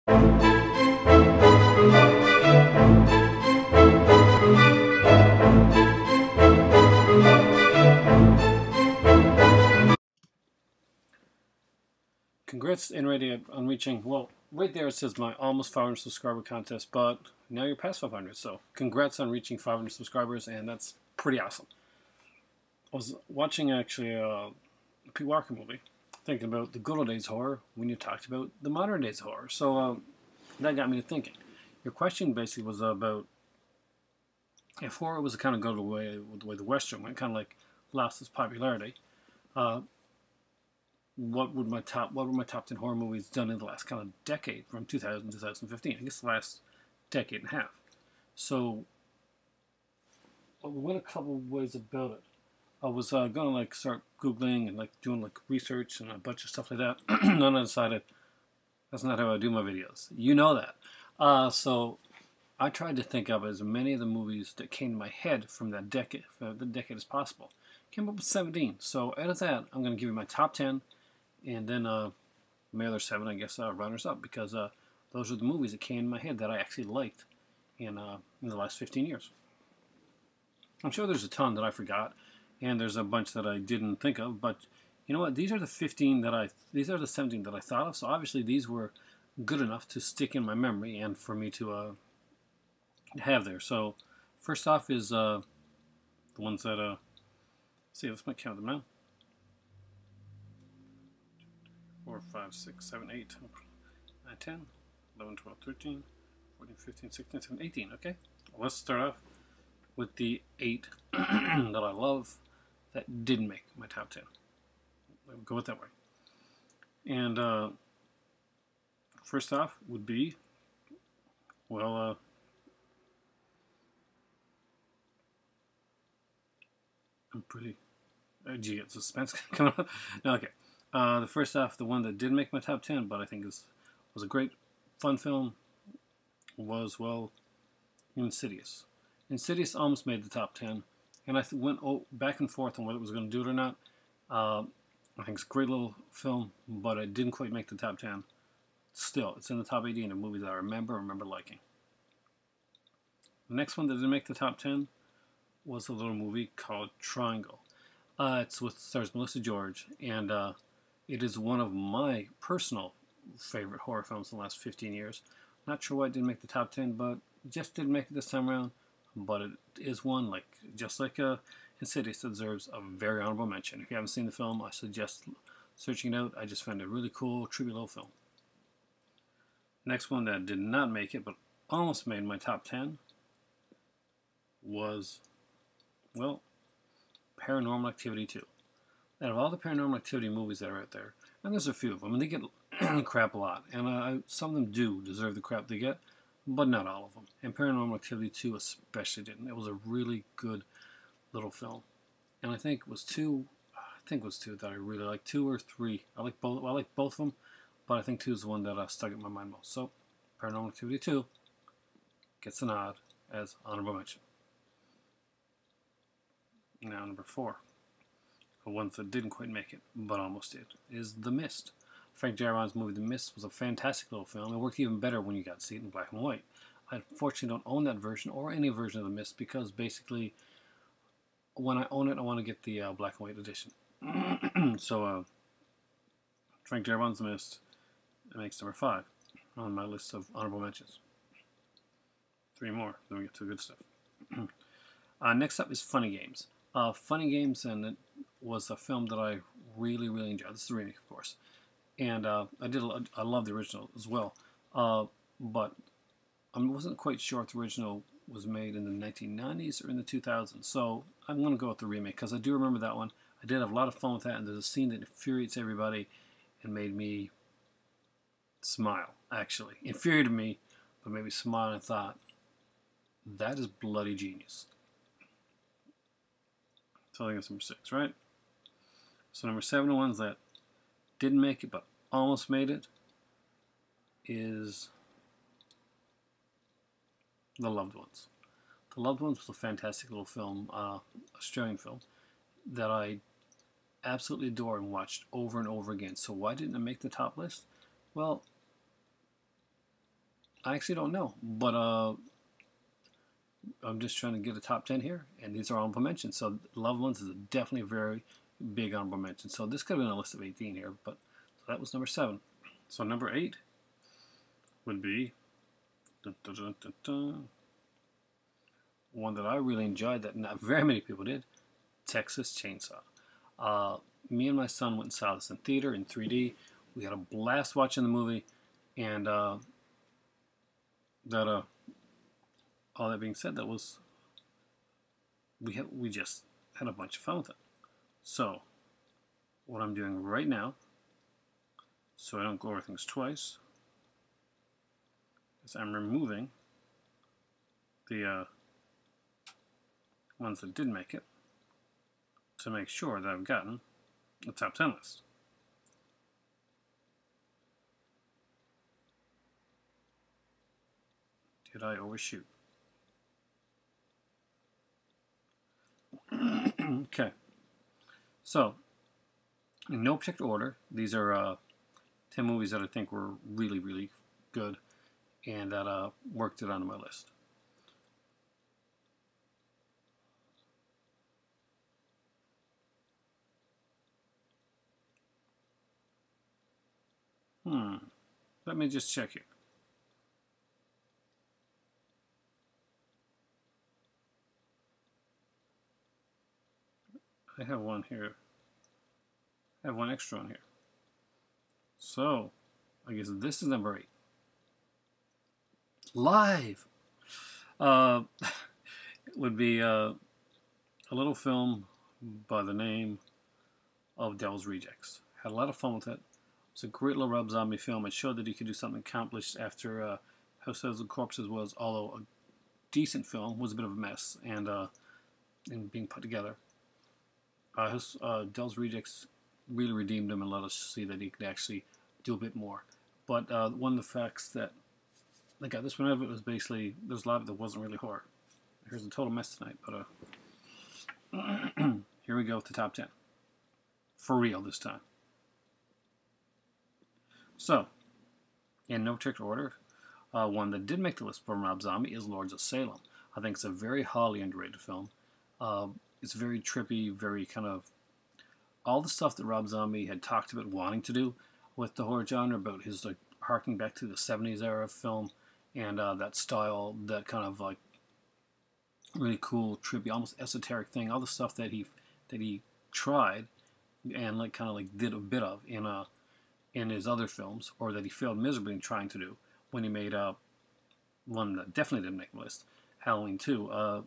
Congrats, Nready, on reaching, well, right there it says my almost 500 subscriber contest, but now you're past 500, so congrats on reaching 500 subscribers, and that's pretty awesome. I was watching, actually, a Pete Walker movie, thinking about the good old days horror when you talked about the modern days horror, so that got me to thinking. Your question basically was about if horror was to kind of go the way the Western went, kind of like lost its popularity. Uh, what were my top 10 horror movies done in the last kind of decade, from 2000 to 2015? I guess the last decade and a half. So we went a couple of ways about it. I was gonna like start googling and like doing like research and a bunch of stuff like that. And then I decided that's not how I do my videos. You know that. So I tried to think of as many of the movies that came to my head from that decade, as possible. Came up with 17. So out of that, I'm gonna give you my top 10, and then my other 7, I guess, runners up, because those are the movies that came in my head that I actually liked in the last 15 years. I'm sure there's a ton that I forgot, and there's a bunch that I didn't think of, but you know what? These are the 17 that I thought of. So obviously these were good enough to stick in my memory and for me to have there. So first off is the ones that see, let's count them now. 4, 5, 6, 7, 8, 9, 10, 11, 12, 13, 14, 15, 16, 17, 18. Okay, well, let's start off with the 8 that I love that didn't make my top 10. We'll go it that way. And first off would be, well, I'm pretty, gee, it's suspense coming up. No, okay. The first off, the one that did make my top 10, but I think was a great, fun film, was, well, Insidious. Insidious almost made the top 10, and I went back and forth on whether it was going to do it or not. I think it's a great little film, but it didn't quite make the top 10. Still, it's in the top 80 of movies that I remember liking. The next one that didn't make the top 10 was a little movie called Triangle. Stars Melissa George, and it is one of my personal favorite horror films in the last 15 years. Not sure why it didn't make the top 10, but just didn't make it this time around. But it is one, just like Insidious, that deserves a very honorable mention. If you haven't seen the film, I suggest searching it out. I just found it a really cool, trippy little film. Next one that did not make it, but almost made my top 10, was, well, Paranormal Activity 2. Out of all the Paranormal Activity movies that are out there, and there's a few of them, and they get crap a lot, and some of them do deserve the crap they get, but not all of them. And Paranormal Activity 2 especially didn't. It was a really good little film, and I think it was 2. That I really like. 2 or 3. I like both. Well, I like both of them, but I think 2 is the one that stuck in my mind most. So, Paranormal Activity 2 gets a nod as honorable mention. Now, number 4, the ones that didn't quite make it, but almost did, is The Mist. Frank Darabont's movie The Mist was a fantastic little film. It worked even better when you got to see it in black and white. I unfortunately don't own that version or any version of The Mist, because basically when I own it, I want to get the black and white edition. So Frank Darabont's The Mist, it makes number 5 on my list of honorable mentions. 3 more, then we get to the good stuff. Next up is Funny Games. Funny Games, and it was a film that I really, really enjoyed. This is the remake, of course. And I love the original as well. But I wasn't quite sure if the original was made in the 1990s or in the 2000s. So I'm going to go with the remake, because I do remember that one. I did have a lot of fun with that, and there's a scene that infuriates everybody and made me smile, actually. Infuriated me, but made me smile, and I thought, that is bloody genius. So I think it's number 6, right? So number 7, the ones that didn't make it but almost made it, is The Loved Ones. The Loved Ones was a fantastic little film, Australian film, that I absolutely adore and watched over and over again. So why didn't it make the top list? Well, I actually don't know, but I'm just trying to get a top 10 here, and these are honorable mentions. So Loved Ones is definitely a very big honorable mention. So this could have been a list of 18 here, but so that was number 7. So number 8 would be one that I really enjoyed that not very many people did, Texas Chainsaw. Me and my son went and saw this in theater in 3D. We had a blast watching the movie, and that all that being said, that was we just had a bunch of fun with it. So what I'm doing right now, so I don't go over things twice, is I'm removing the ones that did make it to make sure that I've gotten the top 10 list. Did I overshoot? Okay. So, in no particular order, these are 10 movies that I think were really, really good and that worked it onto my list. Let me just check here. I have one here. I have one extra one here. So, I guess this is number 8. Live! It would be a little film by the name of Devil's Rejects. Had a lot of fun with it. It's a great little Rob Zombie film. It showed that he could do something accomplished after House of Corpses was, although a decent film, was a bit of a mess and in being put together. Devil's Rejects really redeemed him and let us see that he could actually do a bit more. But one of the facts that I got this one of it was basically there's a lot of it that wasn't really horror. Here's a total mess tonight, but here we go with the top 10. For real this time. So, in no particular order, one that did make the list from Rob Zombie is Lords of Salem. I think it's a very highly underrated film. It's very trippy, very kind of all the stuff that Rob Zombie had talked about wanting to do with the horror genre, about his like harking back to the 70s era of film and that style, that kind of like really cool, trippy, almost esoteric thing. All the stuff that he tried and like kind of like did a bit of in his other films, or that he failed miserably in trying to do when he made one that definitely didn't make the list, Halloween 2.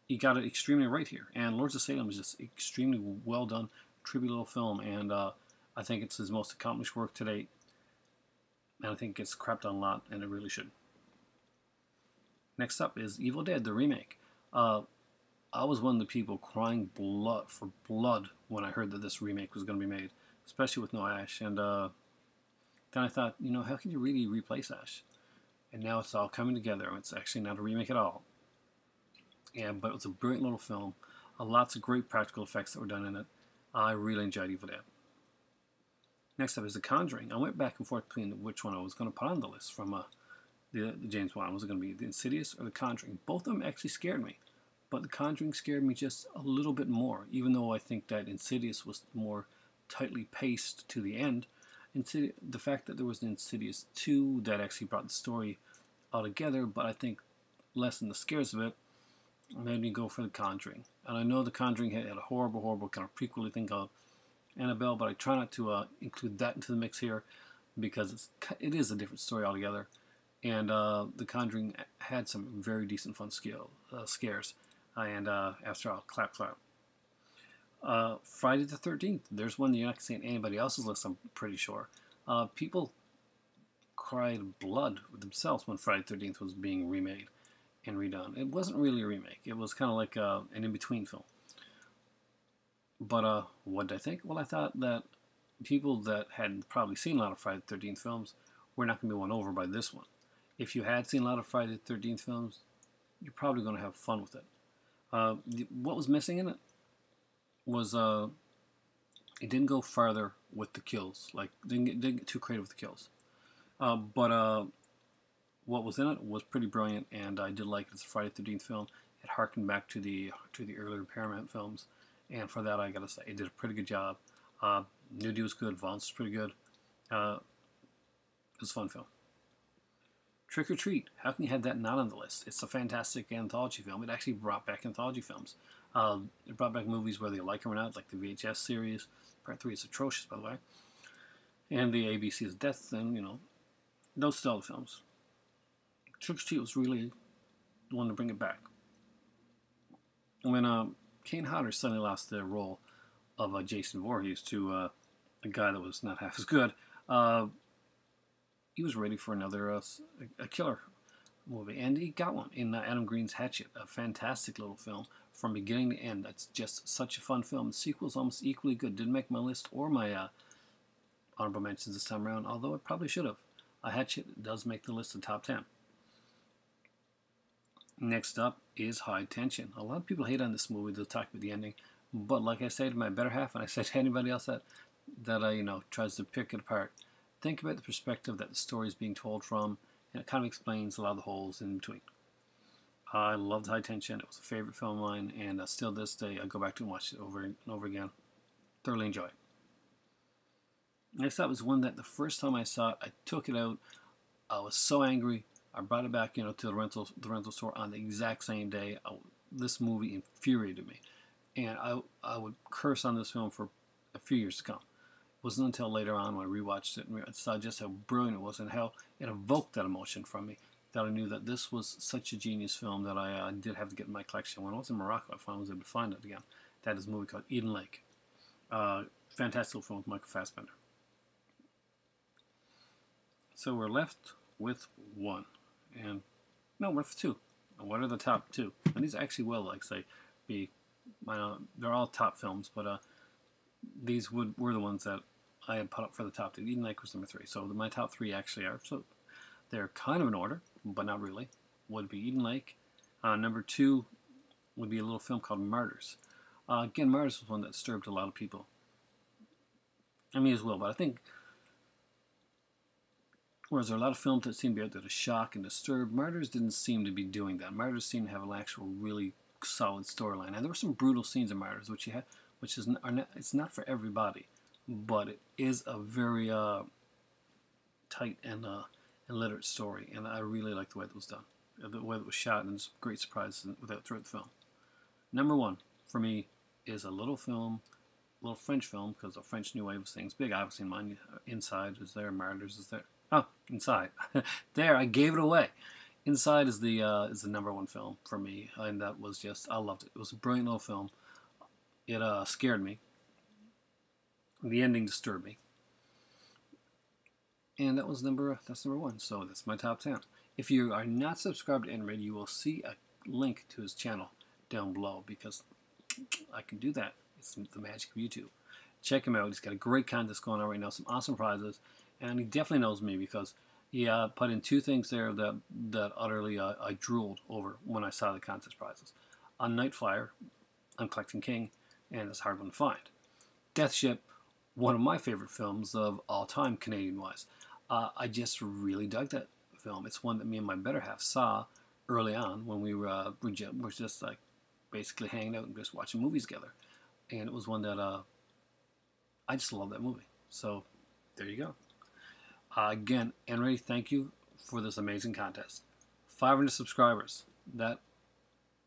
He got it extremely right here, and Lords of Salem is just extremely well done, trippy little film, and I think it's his most accomplished work to date, and I think it gets crapped on a lot, and it really should. Next up is Evil Dead, the remake. I was one of the people crying for blood when I heard that this remake was going to be made, especially with no Ash, and then I thought, how can you really replace Ash? And now it's all coming together. It's actually not a remake at all. Yeah, but it was a brilliant little film. Lots of great practical effects that were done in it. I really enjoyed Evil Dead. Next up is The Conjuring. I went back and forth between which one I was going to put on the list from the James Wan. Was it going to be The Insidious or The Conjuring? Both of them actually scared me. But The Conjuring scared me just a little bit more, even though I think that Insidious was more tightly paced to the end. The fact that there was an Insidious 2 that actually brought the story all together, but I think lessened the scares of it, made me go for The Conjuring. And I know The Conjuring had a horrible, horrible kind of prequel thing called Annabelle, but I try not to include that into the mix here because it is a different story altogether. And The Conjuring had some very decent fun scares. And after all, clap, clap. Friday the 13th. There's one that you're not going to see on anybody else's list, I'm pretty sure. People cried blood with themselves when Friday the 13th was being remade and redone. It wasn't really a remake. It was kind of like an in-between film. But what did I think? Well, I thought that people that had probably seen a lot of Friday the 13th films were not going to be won over by this one. If you had seen a lot of Friday the 13th films, you're probably going to have fun with it. What was missing in it was it didn't go farther with the kills. Like, didn't get too creative with the kills. But what was in it was pretty brilliant, and I did like it as a Friday the 13th film. It harkened back to the earlier Paramount films, and for that I gotta say it did a pretty good job. Nudie was good, Vance was pretty good. It was a fun film. Trick or Treat. How can you have that not on the list? It's a fantastic anthology film. It actually brought back anthology films. It brought back movies whether you like them or not, like the VHS series. Part 3 is atrocious, by the way. And the ABC's Death, and, those style films. Trick or Treat was really the one to bring it back. When Kane Hodder suddenly lost the role of Jason Voorhees to a guy that was not half as good, he was ready for another a killer movie, and he got one in Adam Green's Hatchet, a fantastic little film from beginning to end. It's just such a fun film. The sequel's almost equally good. Didn't make my list or my honorable mentions this time around, although it probably should have. Hatchet does make the list of top 10. Next up is High Tension. A lot of people hate on this movie. They'll talk about the ending, but like I say to my better half, and I say to anybody else that tries to pick it apart, think about the perspective that the story is being told from, and it kind of explains a lot of the holes in between. I loved High Tension. It was a favorite film of mine, and still this day I go back to and watch it over and over again. Thoroughly enjoy it. Next up was one that the first time I saw it, I took it out. I was so angry. I brought it back, to the rental store on the exact same day. This movie infuriated me, and I would curse on this film for a few years to come. It wasn't until later on when I rewatched it and saw just how brilliant it was and how it evoked that emotion from me that I knew that this was such a genius film that I did have to get in my collection. When I was in Morocco, I finally was able to find it again. That is a movie called Eden Lake. Fantastic film with Michael Fassbender. So we're left with one. And no, we're left with two. And what are the top two? And these actually will, they're all top films, but these were the ones that I had put up for the top two. Eden Lake was number 3. So my top 3 actually are, so they're kind of in order, but not really. Would be Eden Lake. Number 2 would be a little film called Martyrs. Again, Martyrs was one that disturbed a lot of people. I mean, as well, but I think whereas there are a lot of films that seem to be out there to shock and disturb, Martyrs didn't seem to be doing that. Martyrs seemed to have an actual really solid storyline. And there were some brutal scenes in Martyrs, which it's not for everybody, but it is a very tight and literate story, and I really like the way it was done, the way it was shot, and some great surprises throughout the film. Number 1 for me is a little French film, because the French New Wave was things big. Obviously, mine, Inside is there, Martyrs is there. Oh, Inside. There, I gave it away. Inside is the number 1 film for me, and that was I loved it. It was a brilliant little film. It scared me. The ending disturbed me. And that's number 1. So that's my top 10. If you are not subscribed to Nready, you will see a link to his channel down below, because I can do that. It's the magic of YouTube. Check him out. He's got a great contest going on right now, some awesome prizes, and he definitely knows me because he put in 2 things there that utterly I drooled over when I saw the contest prizes. On Night Flyer, I'm collecting King, and it's a hard one to find. Death Ship, one of my favorite films of all time, Canadian-wise. I just really dug that film. It's one that me and my better half saw early on when we were just like basically hanging out and just watching movies together. And it was one that I just love that movie. So there you go. Again, Nready, thank you for this amazing contest. 500 subscribers. That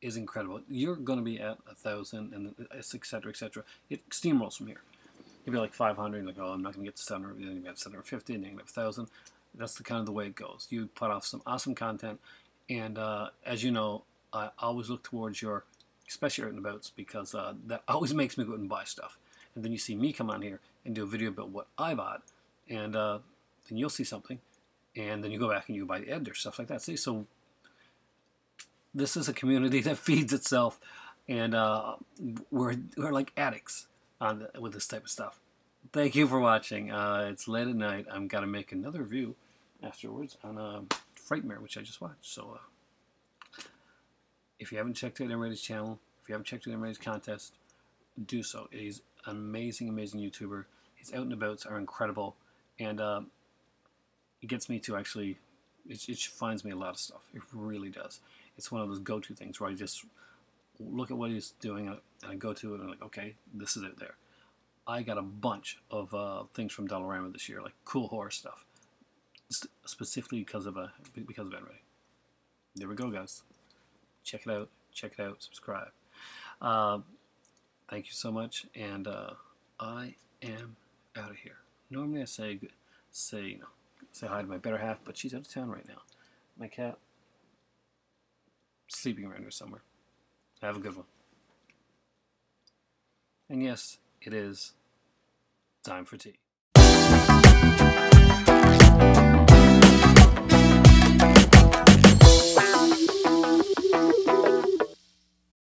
is incredible. You're going to be at 1,000, and etc., etc. It steamrolls from here. You'll be like 500, and like, oh, I'm not going to get to 700, then you get 750, and then you get 1,000. That's the kind of the way it goes. You put off some awesome content, and as you know, I always look towards your, especially out and abouts, because that always makes me go out and buy stuff. And then you see me come on here and do a video about what I bought, and then you'll see something, and then you go back and you buy the editor, stuff like that. See, so this is a community that feeds itself, and we're like addicts with this type of stuff. Thank you for watching. It's late at night. I'm got to make another review afterwards on Frightmare, which I just watched. So if you haven't checked out Nready's channel, if you haven't checked out Nready's contest, do so. He's an amazing, amazing YouTuber. His out and abouts are incredible, and it gets me to actually it finds me a lot of stuff. It really does. It's one of those go-to things where I just look at what he's doing and I go to it and I'm like, okay, this is it there. I got a bunch of things from Dollarama this year, like cool horror stuff, specifically because of Nready. There we go, guys. Check it out. Check it out. Subscribe. Uh, thank you so much, and I am out of here. Normally I say say hi to my better half, but she's out of town right now. My cat sleeping around here somewhere. Have a good one. And yes, it is time for tea.